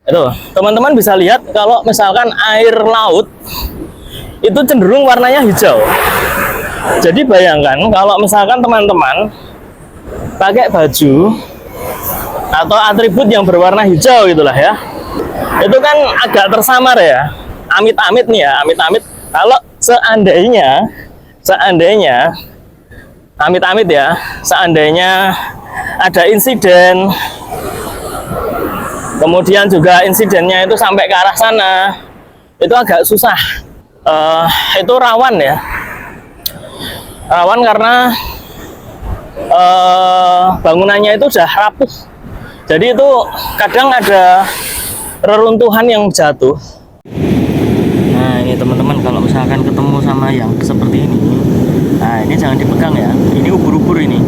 Itu, teman-teman bisa lihat kalau misalkan air laut itu cenderung warnanya hijau. Jadi bayangkan kalau misalkan teman-teman pakai baju atau atribut yang berwarna hijau gitulah ya, itu kan agak tersamar ya, amit-amit nih ya, amit-amit kalau seandainya amit-amit ya, seandainya ada insiden, kemudian juga insidennya itu sampai ke arah sana, itu agak susah. Itu rawan ya, rawan karena bangunannya itu sudah rapuh. Jadi itu kadang ada reruntuhan yang jatuh. Nah ini teman-teman, kalau misalkan ketemu sama yang seperti ini, nah ini jangan dipegang ya, ini ubur-ubur ini.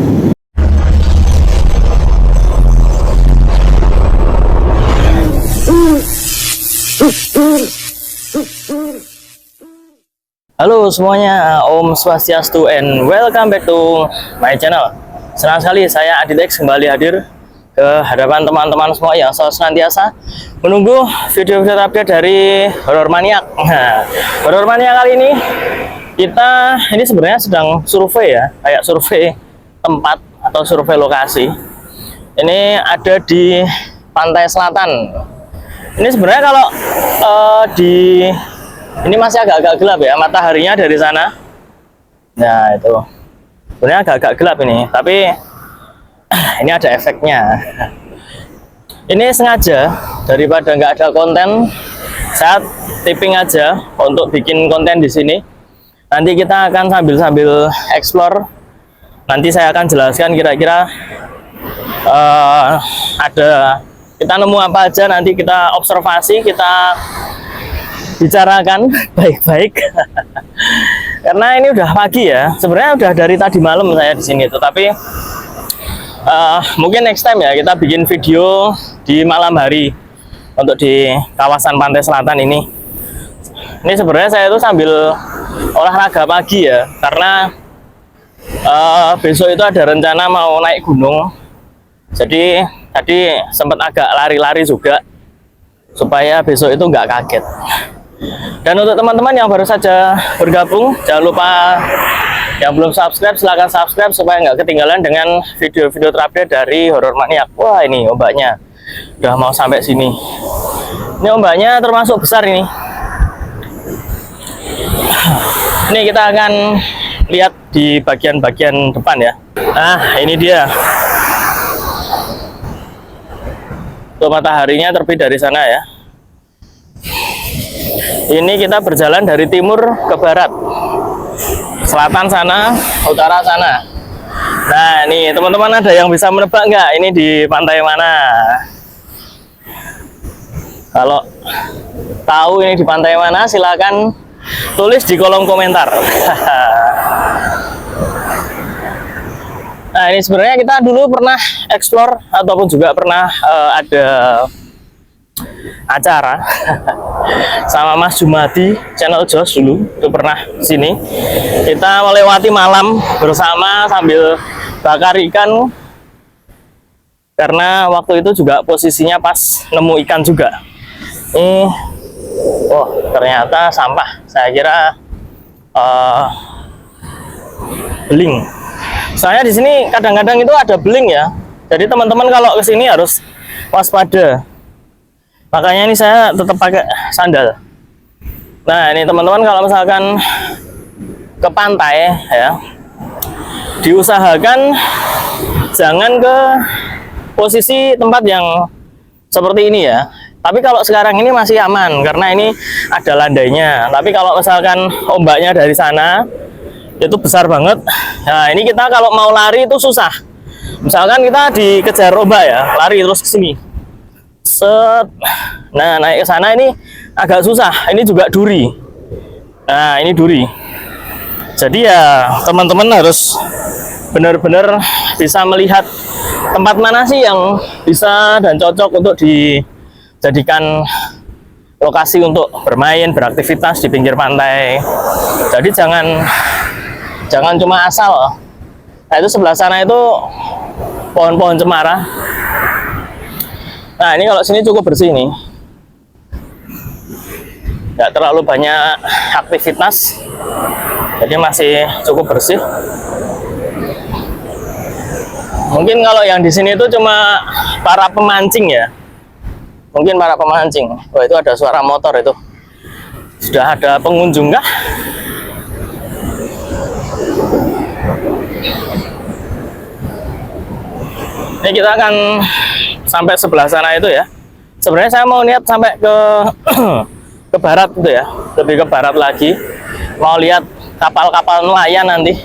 Halo semuanya, Om Swastiastu and welcome back to my channel. Senang sekali saya Adilex kembali hadir ke hadapan teman-teman semua yang selalu senantiasa menunggu video-video update dari Horor Maniak. Nah, Horor Maniak kali ini kita ini sebenarnya sedang survei ya, kayak survei tempat atau survei lokasi. Ini ada di pantai selatan. Ini sebenarnya kalau ini masih agak-agak gelap ya, mataharinya dari sana. Nah itu sebenarnya agak-agak gelap ini, tapi ini ada efeknya. Ini sengaja daripada nggak ada konten, saya tipping aja untuk bikin konten di sini. Nanti kita akan sambil explore. Nanti saya akan jelaskan kira-kira ada kita nemu apa aja. Nanti kita observasi, kita bicarakan baik-baik. Karena ini udah pagi ya. Sebenarnya udah dari tadi malam saya di sini, tetapi mungkin next time ya kita bikin video di malam hari untuk di kawasan pantai selatan ini. Ini sebenarnya saya itu sambil olahraga pagi ya, karena besok itu ada rencana mau naik gunung. Jadi tadi sempat agak lari-lari juga supaya besok itu nggak kaget. Dan untuk teman-teman yang baru saja bergabung, jangan lupa yang belum subscribe silahkan subscribe supaya nggak ketinggalan dengan video-video terupdate dari Horor Maniak. Wah ini ombaknya udah mau sampai sini. Ini ombaknya termasuk besar ini. Ini kita akan lihat di bagian-bagian depan ya. Nah ini dia. Tuh mataharinya terbit dari sana ya. Ini kita berjalan dari timur ke barat, selatan sana, utara sana. Nah ini teman-teman, ada yang bisa menebak nggak ini di pantai mana? Kalau tahu ini di pantai mana, silakan tulis di kolom komentar. Nah ini sebenarnya kita dulu pernah explore ataupun juga pernah ada acara sama Mas Jumadi channel Jos dulu, itu pernah sini. Kita melewati malam bersama sambil bakar ikan, karena waktu itu juga posisinya pas nemu ikan juga. Oh ternyata sampah, saya kira beling. Soalnya di sini kadang-kadang itu ada beling ya. Jadi teman-teman kalau kesini harus waspada. Makanya ini saya tetap pakai sandal. Nah ini teman-teman, kalau misalkan ke pantai ya, diusahakan jangan ke posisi tempat yang seperti ini ya. Tapi kalau sekarang ini masih aman karena ini ada landainya. Tapi kalau misalkan ombaknya dari sana itu besar banget. Nah ini kita kalau mau lari itu susah. Misalkan kita dikejar ombak ya, lari terus ke sini. Set. Nah naik ke sana ini agak susah. Ini juga duri. Nah ini duri. Jadi ya teman-teman harus benar-benar bisa melihat tempat mana sih yang bisa dan cocok untuk dijadikan lokasi untuk bermain, beraktivitas di pinggir pantai. Jadi jangan cuma asal. Nah itu sebelah sana itu pohon-pohon cemara. Nah ini kalau sini cukup bersih nih. nggak terlalu banyak aktivitas, jadi masih cukup bersih. Mungkin kalau yang di sini itu cuma para pemancing ya, mungkin para pemancing. Wah, itu ada suara motor itu. Sudah ada pengunjung kah? Ini kita akan sampai sebelah sana itu ya. Sebenarnya saya mau niat sampai ke ke barat itu ya, lebih ke barat lagi. Mau lihat kapal-kapal nelayan nanti.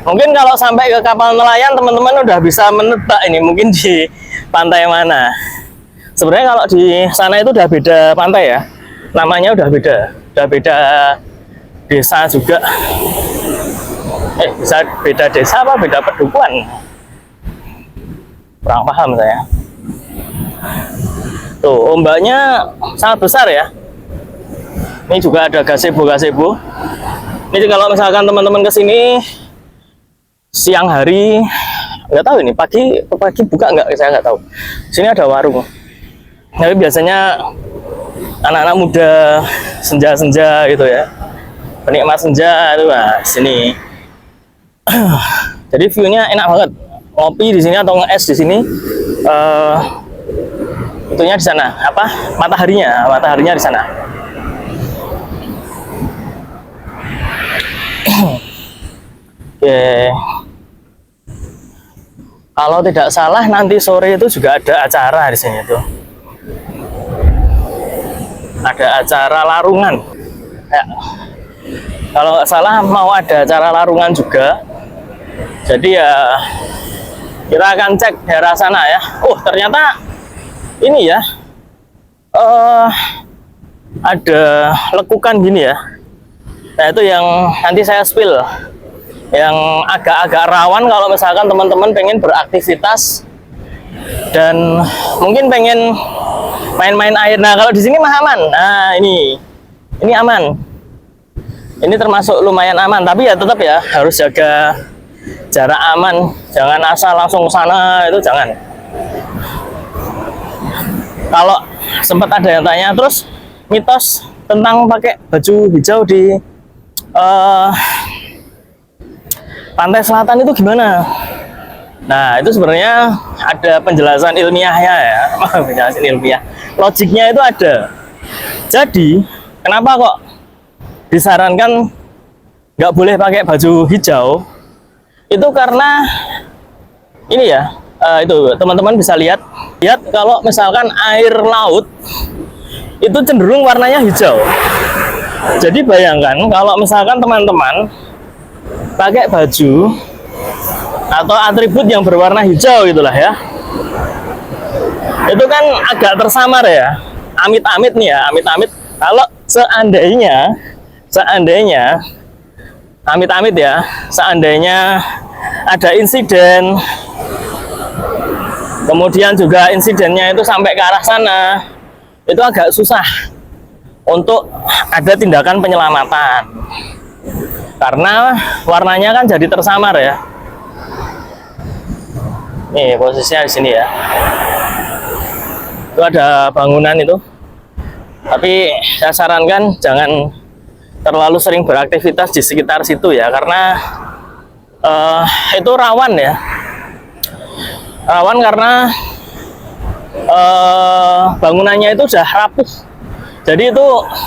Mungkin kalau sampai ke kapal nelayan, teman-teman udah bisa menebak ini mungkin di pantai mana. Sebenarnya kalau di sana itu udah beda pantai ya, namanya udah beda desa juga. Bisa beda desa apa beda pedukuhan? Kurang paham saya. Tuh, ombaknya sangat besar ya. Ini juga ada gazebo. Ini kalau misalkan teman-teman kesini siang hari, nggak tahu ini pagi buka nggak, saya nggak tahu. Sini ada warung. Tapi biasanya anak-anak muda senja-senja gitu ya, penikmat senja itu sini. Jadi view-nya enak banget. Ngopi di sini atau nge-es di sini. Itunya di sana, apa? Mataharinya di sana. Oke. Kalau tidak salah nanti sore itu juga ada acara di sini tuh. Ada acara larungan. Ya. Kalau nggak salah mau ada acara larungan juga. Jadi ya kita akan cek daerah sana ya. Oh, ternyata ini ya. Ada lekukan gini ya. Nah, itu yang nanti saya spill. Yang agak-agak rawan kalau misalkan teman-teman pengen beraktivitas dan mungkin pengen main-main air. Nah, kalau di sini mah aman. Nah, ini aman. Ini termasuk lumayan aman, tapi ya tetap ya harus jaga jarak aman. Jangan asal langsung ke sana, itu jangan. Kalau sempat ada yang tanya terus mitos tentang pakai baju hijau di pantai selatan itu gimana? Nah, itu sebenarnya ada penjelasan ilmiahnya ya. Penjelasan ilmiah. Logiknya itu ada. Jadi, kenapa kok disarankan nggak boleh pakai baju hijau? Itu karena ini ya, itu teman-teman bisa lihat kalau misalkan air laut itu cenderung warnanya hijau. Jadi bayangkan kalau misalkan teman-teman pakai baju atau atribut yang berwarna hijau gitulah ya, itu kan agak tersamar ya, amit-amit nih ya, amit-amit kalau seandainya amit-amit ya, seandainya ada insiden, kemudian juga insidennya itu sampai ke arah sana, itu agak susah untuk ada tindakan penyelamatan karena warnanya kan jadi tersamar ya. Nih posisinya di sini ya. Itu ada bangunan itu. Tapi saya sarankan jangan terlalu sering beraktivitas di sekitar situ ya, karena itu rawan ya. Rawan karena bangunannya itu sudah rapuh. Jadi itu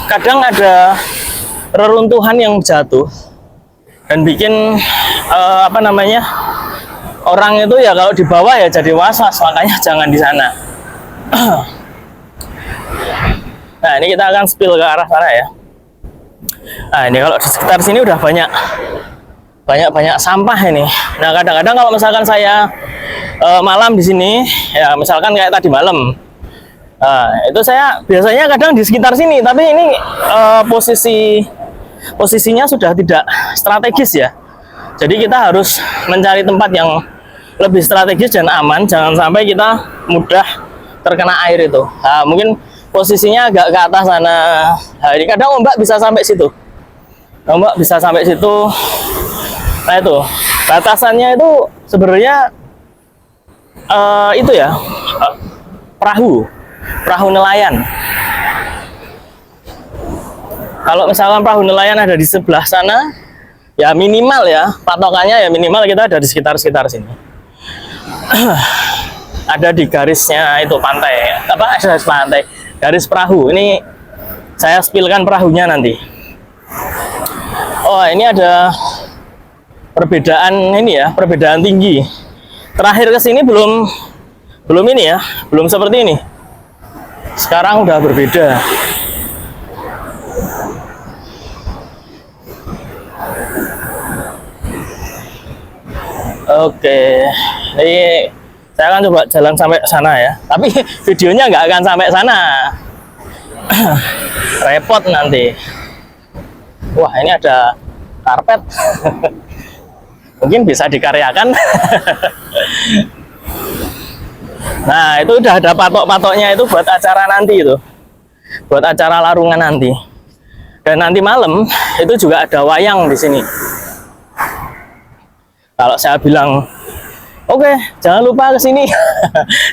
kadang ada reruntuhan yang jatuh dan bikin orang itu ya kalau di bawah ya jadi was-was, makanya jangan di sana. Nah, ini kita akan spill ke arah sana ya. Nah, ini kalau di sekitar sini udah banyak sampah ini. Nah, kadang-kadang kalau misalkan saya malam di sini ya, misalkan kayak tadi malam, itu saya biasanya kadang di sekitar sini, tapi ini posisinya sudah tidak strategis ya. Jadi kita harus mencari tempat yang lebih strategis dan aman, jangan sampai kita mudah terkena air itu. Nah, mungkin posisinya agak ke atas sana. Nah, ini kadang ombak bisa sampai situ. Nah, itu batasannya itu sebenarnya itu ya, perahu nelayan. Kalau misalkan perahu nelayan ada di sebelah sana, ya minimal ya, patokannya ya minimal kita ada di sekitar sini. Ada di garisnya itu pantai, apa garis pantai, garis perahu. Ini saya spillkan perahunya nanti. Oh, ini ada perbedaan ini ya, perbedaan tinggi. Terakhir ke sini belum ini ya, belum seperti ini. Sekarang udah berbeda. Oke, ini saya akan coba jalan sampai sana ya. Tapi videonya nggak akan sampai sana. Repot nanti. Wah, ini ada karpet. Mungkin bisa dikaryakan. Nah, itu udah ada patok-patoknya itu buat acara nanti itu. Buat acara larungan nanti. Dan nanti malam itu juga ada wayang di sini. Kalau saya bilang, oke, jangan lupa ke sini.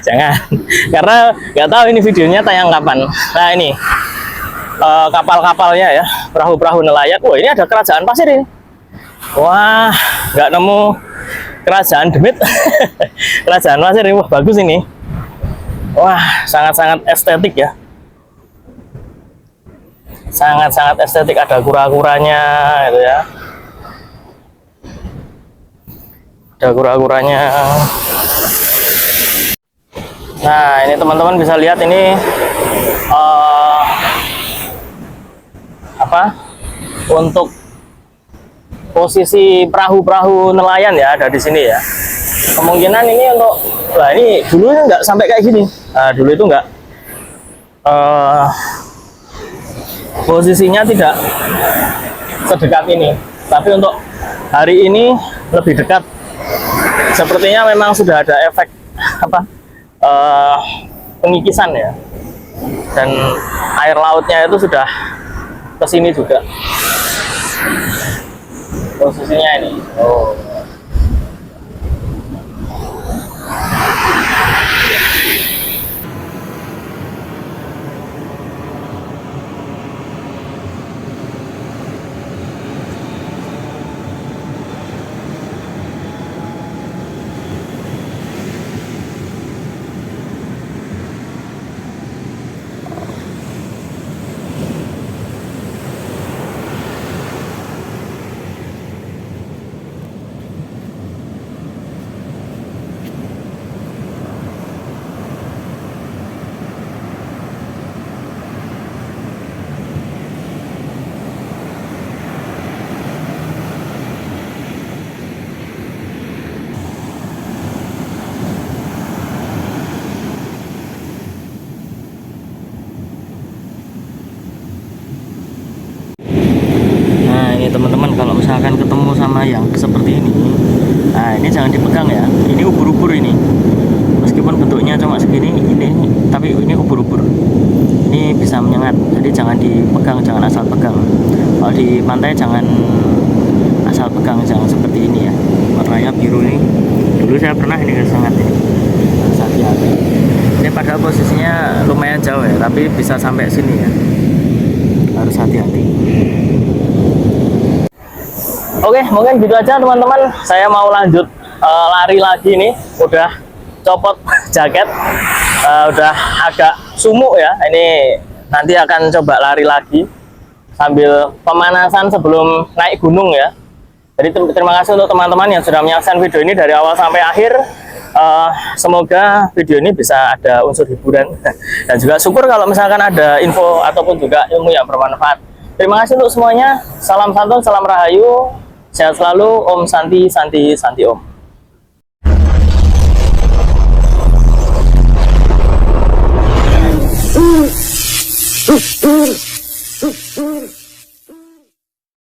Jangan. Karena nggak tahu ini videonya tayang kapan. Nah, ini kapal-kapalnya ya, perahu-perahu nelayan. Wah, ini ada kerajaan pasir ini. Wah, nggak nemu kerajaan demit. Kerajaan pasir ini, wah bagus ini. Wah, sangat-sangat estetik ya. Sangat-sangat estetik, ada kura-kuranya gitu ya. Ada kura-kuranya. Nah, ini teman-teman bisa lihat ini apa untuk posisi perahu-perahu nelayan ya, ada di sini ya. Kemungkinan ini untuk, nah ini dulu nggak sampai kayak gini. Nah, dulu itu nggak posisinya tidak sedekat ini, tapi untuk hari ini lebih dekat. Sepertinya memang sudah ada efek apa pengikisan ya, dan air lautnya itu sudah ke sini juga. Posisinya ini. Oh. Teman-teman, kalau misalkan ketemu sama yang seperti ini, nah ini jangan dipegang ya, ini ubur-ubur ini, meskipun bentuknya cuma segini ini, tapi ini ubur-ubur, ini bisa menyengat, jadi jangan dipegang, jangan asal pegang. Kalau di pantai jangan asal pegang, jangan seperti ini ya, warnanya biru ini. Dulu saya pernah ini kesengat ini, harus hati-hati. Ini pada posisinya lumayan jauh ya, tapi bisa sampai sini ya, harus hati-hati. Oke, mungkin gitu aja teman-teman. Saya mau lanjut lari lagi nih. Udah copot jaket, udah agak sumuk ya. Ini nanti akan coba lari lagi sambil pemanasan sebelum naik gunung ya. Jadi terima kasih untuk teman-teman yang sudah menyaksikan video ini dari awal sampai akhir. Semoga video ini bisa ada unsur hiburan dan juga syukur kalau misalkan ada info ataupun juga ilmu yang bermanfaat. Terima kasih untuk semuanya. Salam santun, salam rahayu. Sehat selalu, Om Santi, Santi, Santi Om.